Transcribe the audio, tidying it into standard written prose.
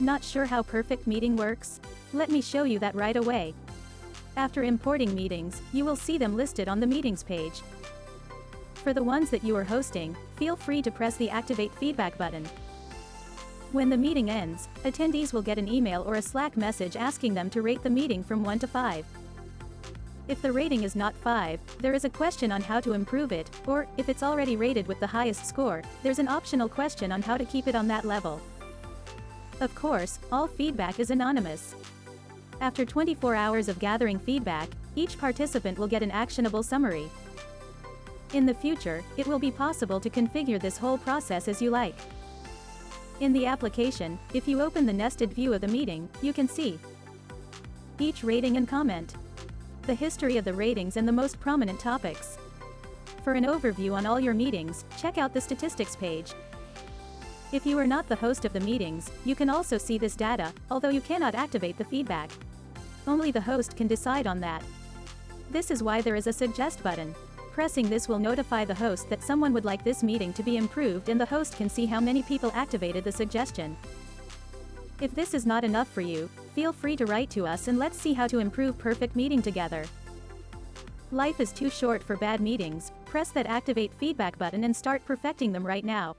Not sure how Perfect Meeting works? Let me show you that right away. After importing meetings, you will see them listed on the meetings page. For the ones that you are hosting, feel free to press the Activate Feedback button. When the meeting ends, attendees will get an email or a Slack message asking them to rate the meeting from 1 to 5. If the rating is not 5, there is a question on how to improve it, or, if it's already rated with the highest score, there's an optional question on how to keep it on that level. Of course, all feedback is anonymous. After 24 hours of gathering feedback, each participant will get an actionable summary. In the future, it will be possible to configure this whole process as you like. In the application, if you open the nested view of the meeting, you can see each rating and comment, the history of the ratings and the most prominent topics. For an overview on all your meetings, check out the statistics page. If you are not the host of the meetings, you can also see this data, although you cannot activate the feedback. Only the host can decide on that. This is why there is a suggest button. Pressing this will notify the host that someone would like this meeting to be improved, and the host can see how many people activated the suggestion. If this is not enough for you, feel free to write to us and let's see how to improve Perfect Meeting together. Life is too short for bad meetings. Press that Activate Feedback button and start perfecting them right now.